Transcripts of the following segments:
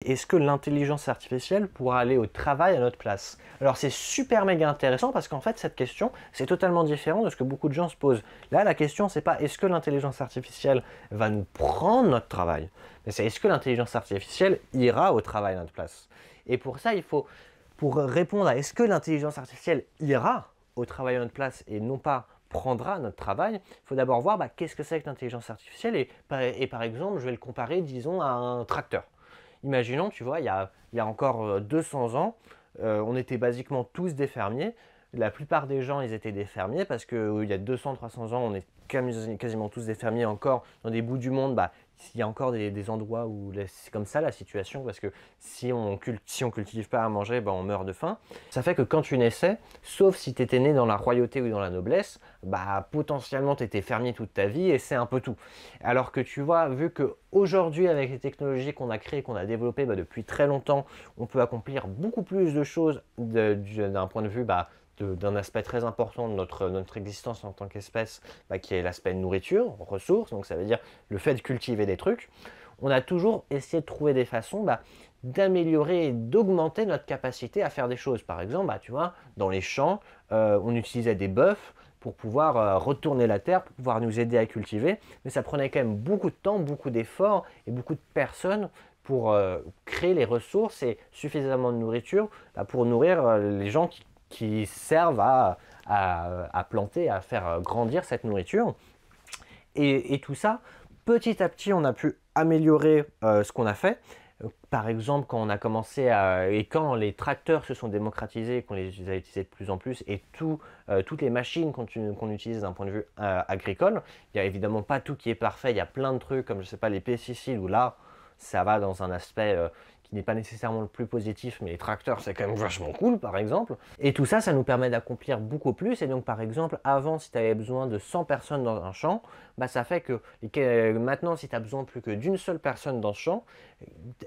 Est-ce que l'intelligence artificielle pourra aller au travail à notre place? Alors c'est super méga intéressant parce qu'en fait cette question c'est totalement différent de ce que beaucoup de gens se posent. Là la question c'est pas est-ce que l'intelligence artificielle va nous prendre notre travail, mais c'est est-ce que l'intelligence artificielle ira au travail à notre place? Et pour ça il faut, pour répondre à est-ce que l'intelligence artificielle ira au travail à notre place et non pas prendra notre travail, il faut d'abord voir qu'est-ce que c'est que l'intelligence artificielle et par exemple je vais le comparer disons à un tracteur. Imaginons, tu vois, il y a encore 200 ans, on était basiquement tous des fermiers. La plupart des gens, ils étaient des fermiers parce qu'il y a 200-300 ans, on est quasiment tous des fermiers encore. Dans des bouts du monde, il y a encore des endroits où c'est comme ça la situation parce que si on cultive pas à manger, on meurt de faim. Ça fait que quand tu naissais, sauf si tu étais né dans la royauté ou dans la noblesse, potentiellement tu étais fermier toute ta vie et c'est un peu tout. Alors que tu vois, vu que aujourd'hui avec les technologies qu'on a créées, qu'on a développées depuis très longtemps, on peut accomplir beaucoup plus de choses d'un point de vue d'un aspect très important de notre existence en tant qu'espèce, qui est l'aspect nourriture, ressources, donc ça veut dire le fait de cultiver des trucs. On a toujours essayé de trouver des façons d'améliorer et d'augmenter notre capacité à faire des choses. Par exemple, tu vois, dans les champs, on utilisait des bœufs pour pouvoir retourner la terre, pour pouvoir nous aider à cultiver, mais ça prenait quand même beaucoup de temps, beaucoup d'efforts et beaucoup de personnes pour créer les ressources et suffisamment de nourriture pour nourrir les gens qui servent à planter, à faire grandir cette nourriture. Et tout ça, petit à petit, on a pu améliorer ce qu'on a fait. Par exemple, quand on a commencé et quand les tracteurs se sont démocratisés, qu'on les a utilisés de plus en plus, et toutes les machines qu'on utilise d'un point de vue agricole, il n'y a évidemment pas tout qui est parfait, il y a plein de trucs comme je sais pas les pesticides où là, ça va dans un aspect qui n'est pas nécessairement le plus positif, mais les tracteurs c'est quand même vachement cool par exemple. Et tout ça, ça nous permet d'accomplir beaucoup plus. Et donc par exemple, avant si tu avais besoin de 100 personnes dans un champ, ça fait que maintenant si tu as besoin plus que d'une seule personne dans ce champ,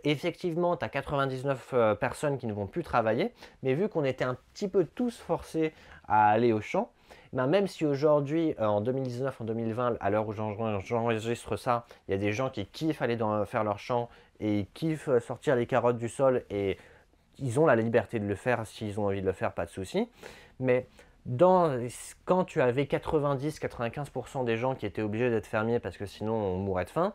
effectivement tu as 99 personnes qui ne vont plus travailler, mais vu qu'on était un petit peu tous forcés à aller au champ, même si aujourd'hui, en 2019, en 2020, à l'heure où j'enregistre ça, il y a des gens qui kiffent aller faire leur champ et ils kiffent sortir les carottes du sol et ils ont la liberté de le faire s'ils ont envie de le faire, pas de souci. Mais quand tu avais 90-95% des gens qui étaient obligés d'être fermiers parce que sinon on mourrait de faim,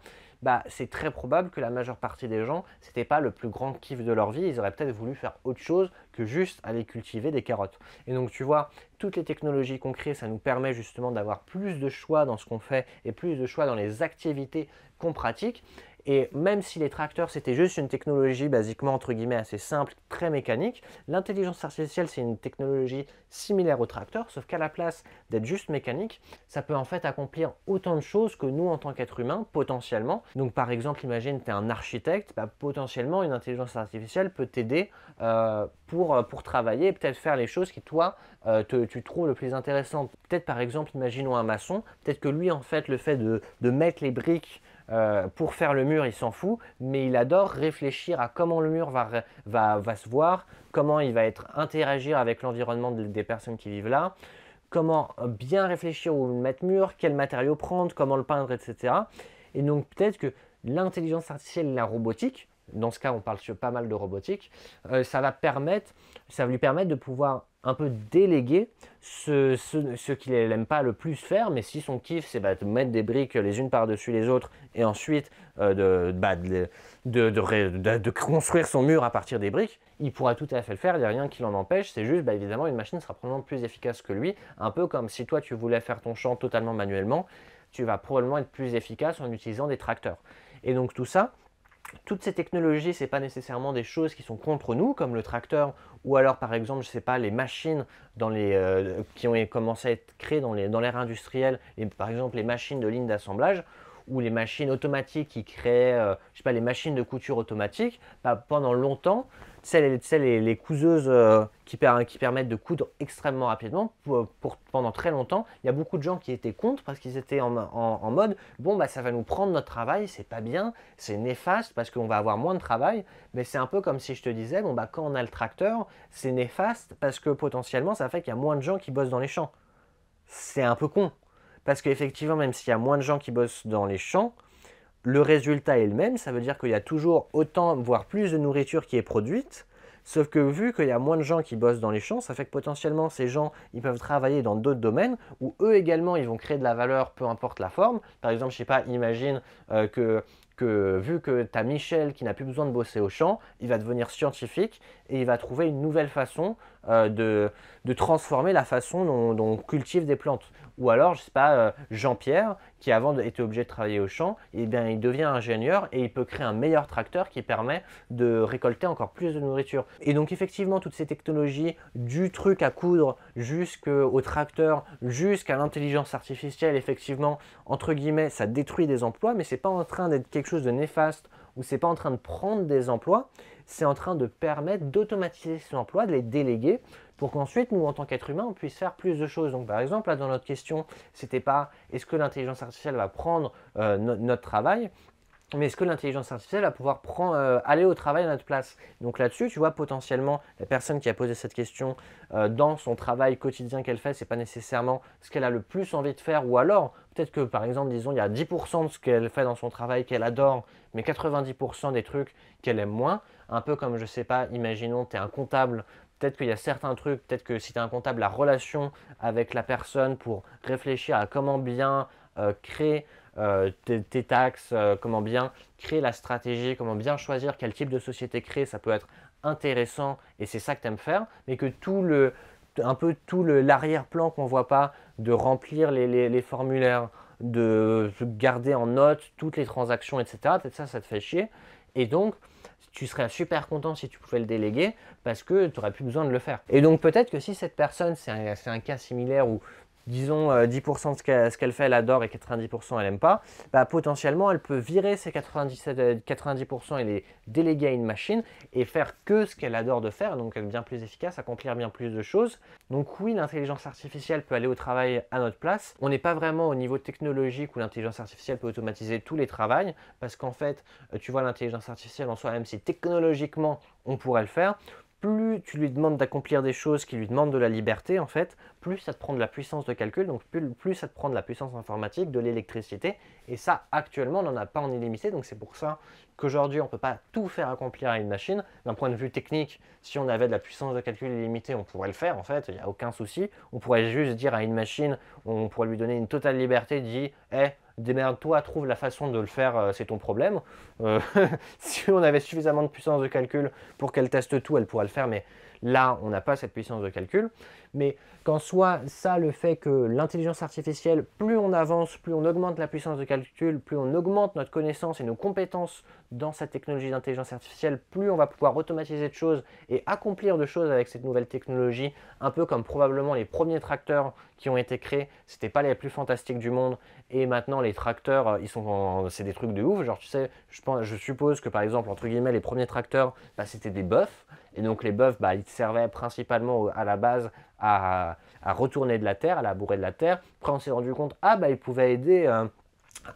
c'est très probable que la majeure partie des gens, c'était pas le plus grand kiff de leur vie, ils auraient peut-être voulu faire autre chose que juste aller cultiver des carottes. Et donc tu vois, toutes les technologies qu'on crée, ça nous permet justement d'avoir plus de choix dans ce qu'on fait et plus de choix dans les activités qu'on pratique. Et même si les tracteurs c'était juste une technologie basiquement entre guillemets assez simple, très mécanique, l'intelligence artificielle c'est une technologie similaire aux tracteurs, sauf qu'à la place d'être juste mécanique, ça peut en fait accomplir autant de choses que nous en tant qu'êtres humains potentiellement. Donc par exemple, imagine tu es un architecte, potentiellement une intelligence artificielle peut t'aider pour travailler, peut-être faire les choses qui toi tu trouves le plus intéressant. Peut-être par exemple, imaginons un maçon, peut-être que lui en fait le fait de mettre les briques pour faire le mur, il s'en fout, mais il adore réfléchir à comment le mur va se voir, comment il va interagir avec l'environnement des personnes qui vivent là, comment bien réfléchir où mettre mur, quel matériau prendre, comment le peindre, etc. Et donc peut-être que l'intelligence artificielle et la robotique, dans ce cas on parle pas mal de robotique, ça va lui permettre de pouvoir un peu déléguer ce qu'il n'aime pas le plus faire, mais si son kiff c'est de mettre des briques les unes par-dessus les autres et ensuite de construire son mur à partir des briques, il pourra tout à fait le faire, il n'y a rien qui l'en empêche, c'est juste évidemment une machine sera probablement plus efficace que lui, un peu comme si toi tu voulais faire ton champ totalement manuellement, tu vas probablement être plus efficace en utilisant des tracteurs. Et donc tout ça, toutes ces technologies, ce n'est pas nécessairement des choses qui sont contre nous, comme le tracteur, ou alors par exemple, je sais pas, les machines qui ont commencé à être créées dans l'ère industrielle, par exemple les machines de ligne d'assemblage, ou les machines automatiques qui créaient, je sais pas, les machines de couture automatiques, pendant longtemps, les couseuses qui permettent de coudre extrêmement rapidement, pendant très longtemps, il y a beaucoup de gens qui étaient contre parce qu'ils étaient en mode bon ça va nous prendre notre travail, c'est pas bien, c'est néfaste parce qu'on va avoir moins de travail, mais c'est un peu comme si je te disais quand on a le tracteur, c'est néfaste parce que potentiellement ça fait qu'il y a moins de gens qui bossent dans les champs. C'est un peu con parce qu'effectivement même s'il y a moins de gens qui bossent dans les champs, le résultat est le même, ça veut dire qu'il y a toujours autant, voire plus de nourriture qui est produite, sauf que vu qu'il y a moins de gens qui bossent dans les champs, ça fait que potentiellement ces gens, ils peuvent travailler dans d'autres domaines où eux également, ils vont créer de la valeur, peu importe la forme. Par exemple, je sais pas, imagine que vu que tu as Michel qui n'a plus besoin de bosser au champ, il va devenir scientifique et il va trouver une nouvelle façon de transformer la façon dont on cultive des plantes. Ou alors, je sais pas, Jean-Pierre, qui avant était obligé de travailler au champ, eh bien, il devient ingénieur et il peut créer un meilleur tracteur qui permet de récolter encore plus de nourriture. Et donc effectivement, toutes ces technologies, du truc à coudre jusqu'au tracteur, jusqu'à l'intelligence artificielle, effectivement, entre guillemets, ça détruit des emplois, mais c'est pas en train d'être quelque chose de néfaste ou c'est pas en train de prendre des emplois, c'est en train de permettre d'automatiser ces emplois, de les déléguer pour qu'ensuite, nous, en tant qu'être humain, on puisse faire plus de choses. Donc, par exemple, là, dans notre question, c'était pas est-ce que l'intelligence artificielle va prendre notre travail, mais est-ce que l'intelligence artificielle va pouvoir aller au travail à notre place? Donc là-dessus, tu vois, potentiellement, la personne qui a posé cette question dans son travail quotidien qu'elle fait, ce n'est pas nécessairement ce qu'elle a le plus envie de faire. Ou alors, peut-être que, par exemple, disons, il y a 10% de ce qu'elle fait dans son travail qu'elle adore, mais 90% des trucs qu'elle aime moins. Un peu comme, je ne sais pas, imaginons, tu es un comptable. Peut-être qu'il y a certains trucs, peut-être que si tu es un comptable, la relation avec la personne pour réfléchir à comment bien créer tes taxes, comment bien créer la stratégie, comment bien choisir quel type de société créer, ça peut être intéressant et c'est ça que tu aimes faire, mais que un peu tout l'arrière-plan qu'on ne voit pas, de remplir les formulaires, de garder en note toutes les transactions, etc., peut-être ça te fait chier. Et donc, tu serais super content si tu pouvais le déléguer parce que tu n'aurais plus besoin de le faire. Et donc peut-être que si cette personne, c'est un cas similaire où disons 10% de ce qu'elle fait, elle adore et 90% elle n'aime pas, bah, potentiellement elle peut virer ces 90% et les déléguer à une machine et faire que ce qu'elle adore de faire, donc être bien plus efficace, accomplir bien plus de choses. Donc oui, l'intelligence artificielle peut aller au travail à notre place. On n'est pas vraiment au niveau technologique où l'intelligence artificielle peut automatiser tous les travails, parce qu'en fait, tu vois, l'intelligence artificielle en soi, même si technologiquement on pourrait le faire, plus tu lui demandes d'accomplir des choses qui lui demandent de la liberté, en fait, plus ça te prend de la puissance de calcul, donc plus ça te prend de la puissance informatique, de l'électricité. Et ça, actuellement, on n'en a pas en illimité, donc c'est pour ça qu'aujourd'hui, on ne peut pas tout faire accomplir à une machine. D'un point de vue technique, si on avait de la puissance de calcul illimitée, on pourrait le faire, en fait, il n'y a aucun souci. On pourrait juste dire à une machine, on pourrait lui donner une totale liberté, dit hey, démerde-toi, trouve la façon de le faire, c'est ton problème. Si on avait suffisamment de puissance de calcul pour qu'elle teste tout, elle pourrait le faire, mais là, on n'a pas cette puissance de calcul. Mais qu'en soit ça, le fait que l'intelligence artificielle, plus on avance, plus on augmente la puissance de calcul, plus on augmente notre connaissance et nos compétences dans cette technologie d'intelligence artificielle, plus on va pouvoir automatiser de choses et accomplir de choses avec cette nouvelle technologie, un peu comme probablement les premiers tracteurs qui ont été créés, c'était pas les plus fantastiques du monde, et maintenant les tracteurs, c'est des trucs de ouf, genre tu sais, je suppose que par exemple, entre guillemets, les premiers tracteurs, bah, c'était des bœufs, et donc les bœufs, bah, ils servaient principalement à la base à retourner de la terre, à labourer de la terre. Après, on s'est rendu compte, ah bah, ils pouvaient aider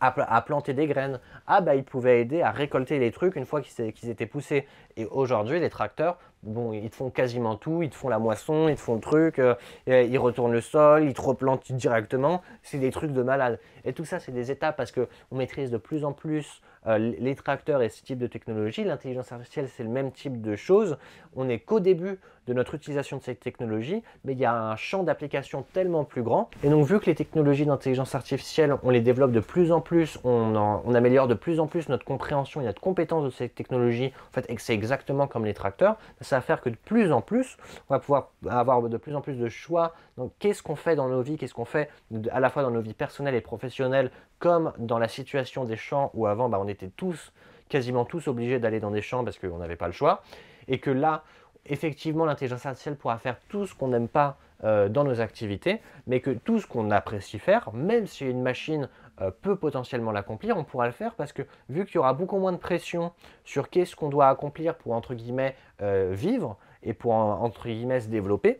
à planter des graines. Ah bah, ils pouvaient aider à récolter les trucs une fois qu'ils étaient poussés. Et aujourd'hui, les tracteurs, bon, ils te font quasiment tout. Ils te font la moisson, ils te font le truc, ils retournent le sol, ils te replantent directement. C'est des trucs de malade. Et tout ça, c'est des étapes parce qu'on maîtrise de plus en plus les tracteurs et ce type de technologie. L'intelligence artificielle, c'est le même type de choses. On n'est qu'au début de notre utilisation de cette technologie, mais il y a un champ d'application tellement plus grand. Et donc, vu que les technologies d'intelligence artificielle, on les développe de plus en plus, on améliore de plus en plus notre compréhension et notre compétence de cette technologie, en fait, et que c'est exactement comme les tracteurs, ça va faire que de plus en plus, on va pouvoir avoir de plus en plus de choix. Donc, qu'est-ce qu'on fait dans nos vies, qu'est-ce qu'on fait à la fois dans nos vies personnelles et professionnelles, comme dans la situation des champs où avant, bah, on était quasiment tous obligés d'aller dans des champs parce qu'on n'avait pas le choix. Et que là, effectivement, l'intelligence artificielle pourra faire tout ce qu'on n'aime pas dans nos activités, mais que tout ce qu'on apprécie faire, même si une machine peut potentiellement l'accomplir, on pourra le faire parce que vu qu'il y aura beaucoup moins de pression sur qu'est-ce qu'on doit accomplir pour, entre guillemets, vivre et pour, entre guillemets, se développer,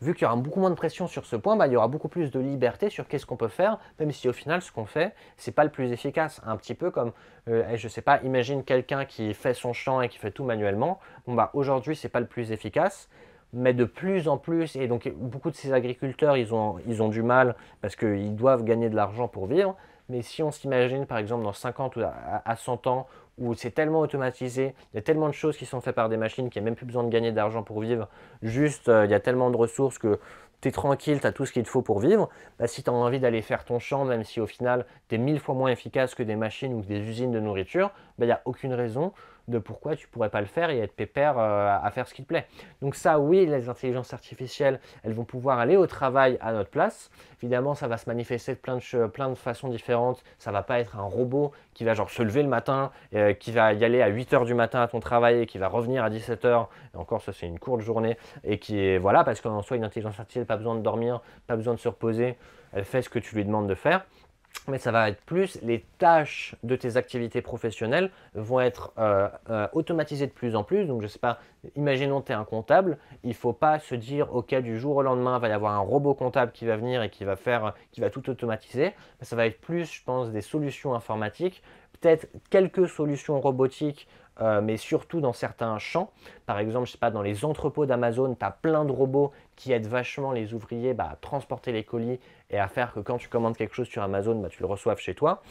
vu qu'il y aura beaucoup moins de pression sur ce point, bah, il y aura beaucoup plus de liberté sur qu'est-ce qu'on peut faire, même si au final, ce qu'on fait, c'est pas le plus efficace. Un petit peu comme, je sais pas, imagine quelqu'un qui fait son champ et qui fait tout manuellement. Bon, bah, aujourd'hui, c'est pas le plus efficace, mais de plus en plus, et donc beaucoup de ces agriculteurs, ils ont du mal parce qu'ils doivent gagner de l'argent pour vivre. mais si on s'imagine par exemple dans 50 ou à 100 ans, où c'est tellement automatisé, il y a tellement de choses qui sont faites par des machines qu'il n'y a même plus besoin de gagner d'argent pour vivre, juste il y a tellement de ressources que tu es tranquille, tu as tout ce qu'il te faut pour vivre, bah, si tu as envie d'aller faire ton champ, même si au final tu es 1000 fois moins efficace que des machines ou que des usines de nourriture, bah, il n'y a aucune raison de pourquoi tu ne pourrais pas le faire et être pépère à faire ce qui te plaît. Donc ça, oui, les intelligences artificielles, elles vont pouvoir aller au travail à notre place. Évidemment, ça va se manifester de plein de façons différentes. Ça ne va pas être un robot qui va genre se lever le matin, qui va y aller à 8 h du matin à ton travail et qui va revenir à 17 h. Et encore, ça c'est une courte journée. Et qui est, voilà, parce qu'en soi, une intelligence artificielle, pas besoin de dormir, pas besoin de se reposer. Elle fait ce que tu lui demandes de faire. Mais ça va être plus les tâches de tes activités professionnelles vont être automatisées de plus en plus. Donc je ne sais pas, imaginons que tu es un comptable, il ne faut pas se dire ok du jour au lendemain il va y avoir un robot comptable qui va venir et qui va tout automatiser. Ça va être plus, je pense, des solutions informatiques, peut-être quelques solutions robotiques, mais surtout dans certains champs. Par exemple, je sais pas, dans les entrepôts d'Amazon, tu as plein de robots qui aident vachement les ouvriers à transporter les colis et à faire que quand tu commandes quelque chose sur Amazon, tu le reçoives chez toi.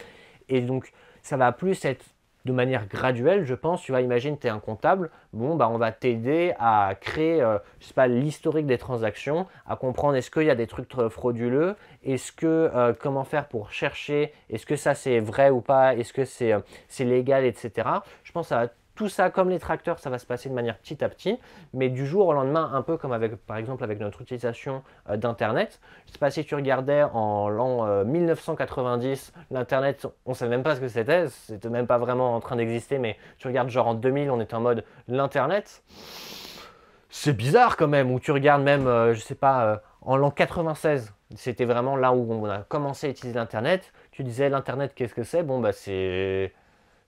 Et donc, ça va plus être de manière graduelle, je pense. Tu vas imaginer, tu es un comptable, bon, on va t'aider à créer, je sais pas, l'historique des transactions, à comprendre est-ce qu'il y a des trucs frauduleux, est-ce que, comment faire pour chercher, est-ce que ça c'est vrai ou pas, est-ce que c'est légal, etc. Je pense que ça va tout ça, comme les tracteurs, ça va se passer de manière petit à petit, mais du jour au lendemain, un peu comme avec, par exemple avec notre utilisation d'Internet. Je ne sais pas si tu regardais en l'an 1990, l'Internet, on ne savait même pas ce que c'était même pas vraiment en train d'exister, mais tu regardes genre en 2000, on était en mode l'Internet. C'est bizarre quand même, ou tu regardes même, je sais pas, en l'an 96, c'était vraiment là où on a commencé à utiliser l'Internet. Tu disais l'Internet, qu'est-ce que c'est? Bon,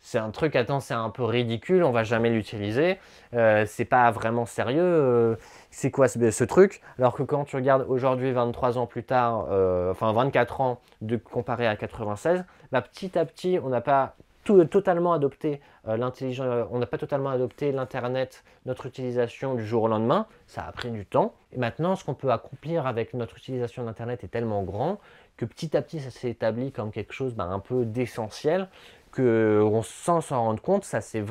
c'est un truc, attends, c'est un peu ridicule, on va jamais l'utiliser, c'est pas vraiment sérieux, c'est quoi ce truc? Alors que quand tu regardes aujourd'hui, 23 ans plus tard, enfin 24 ans, comparé à 96, petit à petit, on n'a pas totalement adopté on n'a pas totalement adopté l'Internet, notre utilisation du jour au lendemain, ça a pris du temps. Et maintenant, ce qu'on peut accomplir avec notre utilisation d'Internet est tellement grand que petit à petit, ça s'est établi comme quelque chose un peu d'essentiel, qu'on sans s'en rendre compte, c'est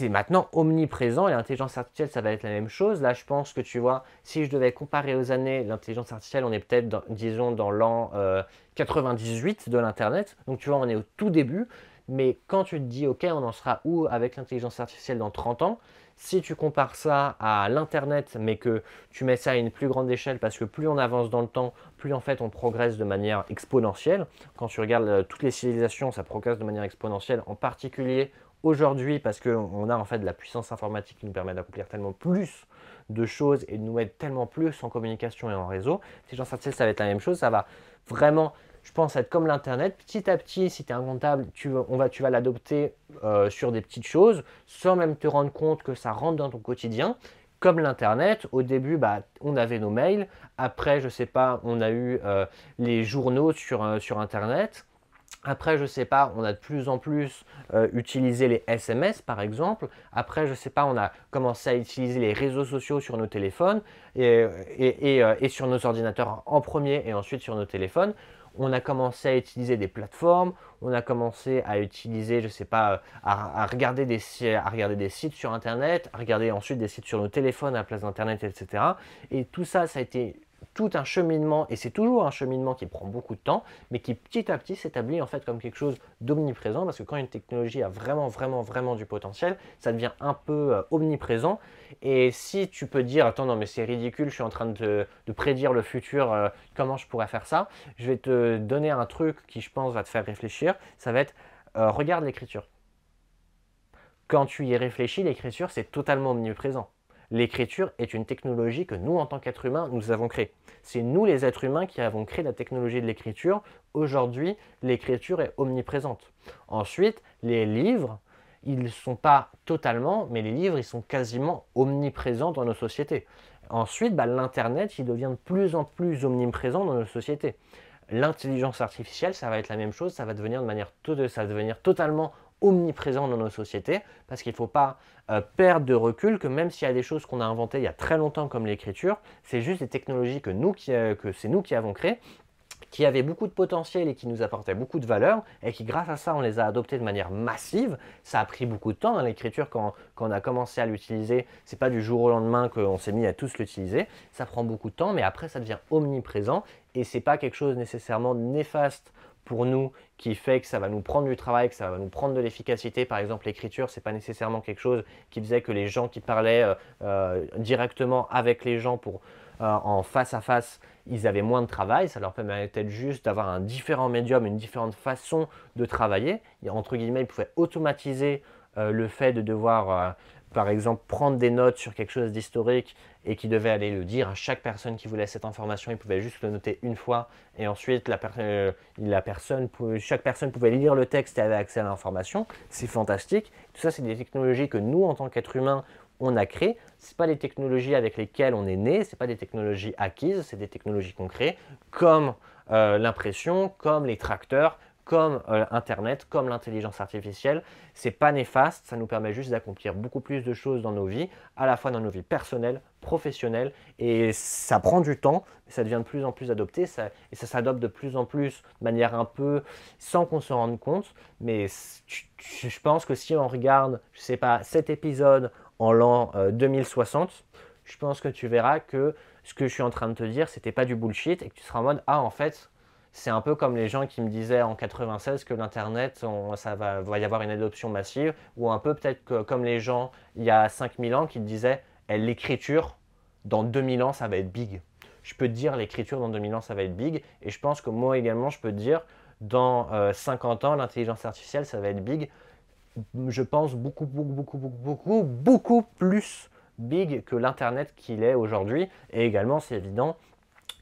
maintenant omniprésent et l'intelligence artificielle, ça va être la même chose. Là, je pense que tu vois, si je devais comparer aux années, l'intelligence artificielle, on est peut-être, disons, dans l'an 98 de l'Internet. Donc, tu vois, on est au tout début. Mais quand tu te dis, OK, on en sera où avec l'intelligence artificielle dans 30 ans? Si tu compares ça à l'Internet, mais que tu mets ça à une plus grande échelle, parce que plus on avance dans le temps, plus en fait on progresse de manière exponentielle. Quand tu regardes toutes les civilisations, ça progresse de manière exponentielle, en particulier aujourd'hui, parce qu'on a en fait de la puissance informatique qui nous permet d'accomplir tellement plus de choses et de nous mettre tellement plus en communication et en réseau. L'intelligence artificielle, ça va être la même chose, ça va vraiment, je pense, être comme l'Internet. Petit à petit, si tu es un comptable, tu vas l'adopter sur des petites choses, sans même te rendre compte que ça rentre dans ton quotidien. Comme l'Internet, au début, on avait nos mails. Après, je sais pas, on a eu les journaux sur Internet. Après, je sais pas, on a de plus en plus utilisé les SMS par exemple. Après, je sais pas, on a commencé à utiliser les réseaux sociaux sur nos téléphones et sur nos ordinateurs en premier et ensuite sur nos téléphones. On a commencé à utiliser des plateformes, on a commencé à utiliser, je sais pas, à regarder des sites sur Internet, à regarder ensuite des sites sur nos téléphones à la place d'Internet, etc. Et tout ça, ça a été tout un cheminement, et c'est toujours un cheminement qui prend beaucoup de temps, mais qui petit à petit s'établit en fait comme quelque chose d'omniprésent, parce que quand une technologie a vraiment du potentiel, ça devient un peu omniprésent. Et si tu peux dire, attends, non mais c'est ridicule, je suis en train de prédire le futur, comment je pourrais faire ça, je vais te donner un truc qui je pense va te faire réfléchir, ça va être, regarde l'écriture. Quand tu y réfléchis, l'écriture c'est totalement omniprésent. L'écriture est une technologie que nous, en tant qu'êtres humains, nous avons créée. C'est nous, les êtres humains, qui avons créé la technologie de l'écriture. Aujourd'hui, l'écriture est omniprésente. Ensuite, les livres, ils ne sont pas totalement, mais les livres, ils sont quasiment omniprésents dans nos sociétés. Ensuite, l'Internet, il devient de plus en plus omniprésent dans nos sociétés. L'intelligence artificielle, ça va être la même chose, ça va devenir totalement omniprésent dans nos sociétés, parce qu'il ne faut pas perdre de recul que même s'il y a des choses qu'on a inventées il y a très longtemps comme l'écriture, c'est juste des technologies que c'est nous qui avons créées. qui avaient beaucoup de potentiel et qui nous apportaient beaucoup de valeur, et qui grâce à ça, on les a adoptés de manière massive. Ça a pris beaucoup de temps, hein, l'écriture, quand on a commencé à l'utiliser, c'est pas du jour au lendemain qu'on s'est mis à tous l'utiliser, ça prend beaucoup de temps, mais après ça devient omniprésent, et c'est pas quelque chose nécessairement néfaste pour nous qui fait que ça va nous prendre du travail, que ça va nous prendre de l'efficacité. Par exemple, l'écriture, c'est pas nécessairement quelque chose qui faisait que les gens qui parlaient directement avec les gens en face à face, ils avaient moins de travail. Ça leur permettait juste d'avoir un différent médium, une différente façon de travailler. Entre guillemets, ils pouvaient automatiser le fait de devoir, par exemple, prendre des notes sur quelque chose d'historique et qui devait aller le dire à chaque personne qui voulait cette information. Il pouvait juste le noter une fois et ensuite chaque personne pouvait lire le texte et avait accès à l'information. C'est fantastique. Tout ça, c'est des technologies que nous, en tant qu'êtres humains, on a créées. Ce n'est pas des technologies avec lesquelles on est né, ce n'est pas des technologies acquises, c'est des technologies qu'on crée, comme l'impression, comme les tracteurs, comme Internet, comme l'intelligence artificielle. C'est pas néfaste, ça nous permet juste d'accomplir beaucoup plus de choses dans nos vies, à la fois dans nos vies personnelles, professionnelles, et ça prend du temps, mais ça devient de plus en plus adopté, et ça s'adopte de plus en plus de manière un peu sans qu'on s'en rende compte, mais je pense que si on regarde, je sais pas, cet épisode en l'an 2060, je pense que tu verras que ce que je suis en train de te dire, c'était pas du bullshit, et que tu seras en mode « Ah, en fait, c'est un peu comme les gens qui me disaient en 96 que l'Internet, va y avoir une adoption massive, ou un peu peut-être comme les gens il y a 5000 ans qui te disaient l'écriture, dans 2000 ans, ça va être big. Je peux te dire l'écriture dans 2000 ans, ça va être big, et je pense que moi également, je peux te dire dans 50 ans, l'intelligence artificielle, ça va être big. Je pense beaucoup plus big que l'Internet qu'il est aujourd'hui, et également, c'est évident,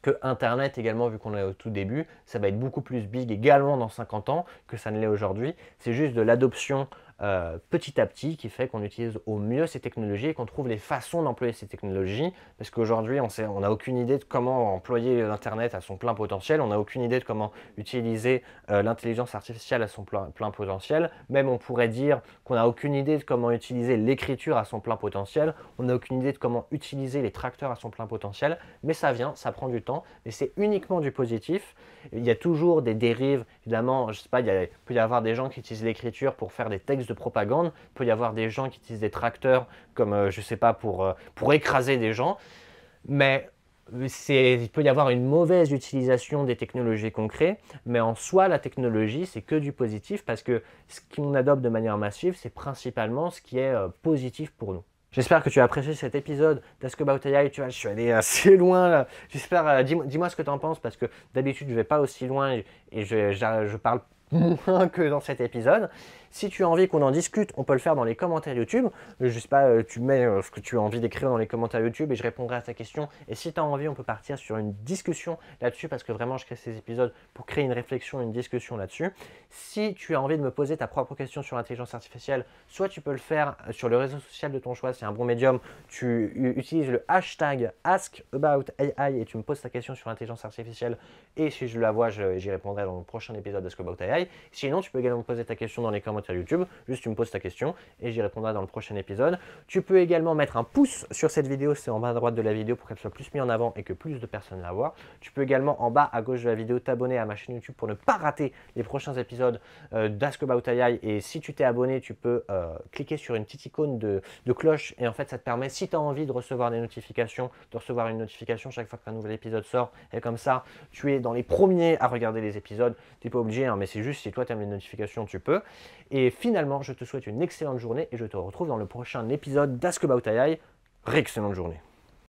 que Internet également, vu qu'on est au tout début, ça va être beaucoup plus big également dans 50 ans que ça ne l'est aujourd'hui. C'est juste de l'adoption petit à petit qui fait qu'on utilise au mieux ces technologies et qu'on trouve les façons d'employer ces technologies. Parce qu'aujourd'hui, on n'a aucune idée de comment employer l'Internet à son plein potentiel. On n'a aucune idée de comment utiliser l'intelligence artificielle à son plein potentiel. Même on pourrait dire qu'on n'a aucune idée de comment utiliser l'écriture à son plein potentiel. On n'a aucune idée de comment utiliser les tracteurs à son plein potentiel. Mais ça vient, ça prend du temps. Et c'est uniquement du positif. Il y a toujours des dérives. Évidemment, je sais pas, il peut y avoir des gens qui utilisent l'écriture pour faire des textes de propagande. Il peut y avoir des gens qui utilisent des tracteurs comme, je sais pas, pour écraser des gens. Mais il peut y avoir une mauvaise utilisation des technologies qu'on crée, mais en soi, la technologie, c'est que du positif parce que ce qu'on adopte de manière massive, c'est principalement ce qui est positif pour nous. J'espère que tu as apprécié cet épisode d'Ask About AI. Tu vois, je suis allé assez loin là. J'espère, dis-moi ce que tu en penses parce que d'habitude, je ne vais pas aussi loin et je parle moins que dans cet épisode. Si tu as envie qu'on en discute, on peut le faire dans les commentaires YouTube. Je sais pas, tu mets ce que tu as envie d'écrire dans les commentaires YouTube et je répondrai à ta question. Et si tu as envie, on peut partir sur une discussion là-dessus parce que vraiment, je crée ces épisodes pour créer une réflexion, une discussion là-dessus. Si tu as envie de me poser ta propre question sur l'intelligence artificielle, soit tu peux le faire sur le réseau social de ton choix, c'est un bon médium. Tu utilises le hashtag AskAboutAI et tu me poses ta question sur l'intelligence artificielle. Et si je la vois, j'y répondrai dans le prochain épisode d'Ask About AI. Sinon, tu peux également me poser ta question dans les commentaires YouTube, juste tu me poses ta question et j'y répondrai dans le prochain épisode. Tu peux également mettre un pouce sur cette vidéo, c'est en bas à droite de la vidéo pour qu'elle soit plus mise en avant et que plus de personnes la voient. Tu peux également en bas à gauche de la vidéo t'abonner à ma chaîne YouTube pour ne pas rater les prochains épisodes d'Ask About AI. Et si tu t'es abonné, tu peux cliquer sur une petite icône de cloche et en fait ça te permet, si tu as envie de recevoir des notifications, de recevoir une notification chaque fois qu'un nouvel épisode sort, et comme ça tu es dans les premiers à regarder les épisodes. Tu n'es pas obligé, hein, mais c'est juste si toi tu aimes les notifications, tu peux. Et finalement, je te souhaite une excellente journée et je te retrouve dans le prochain épisode d'Ask About AI. Excellente journée.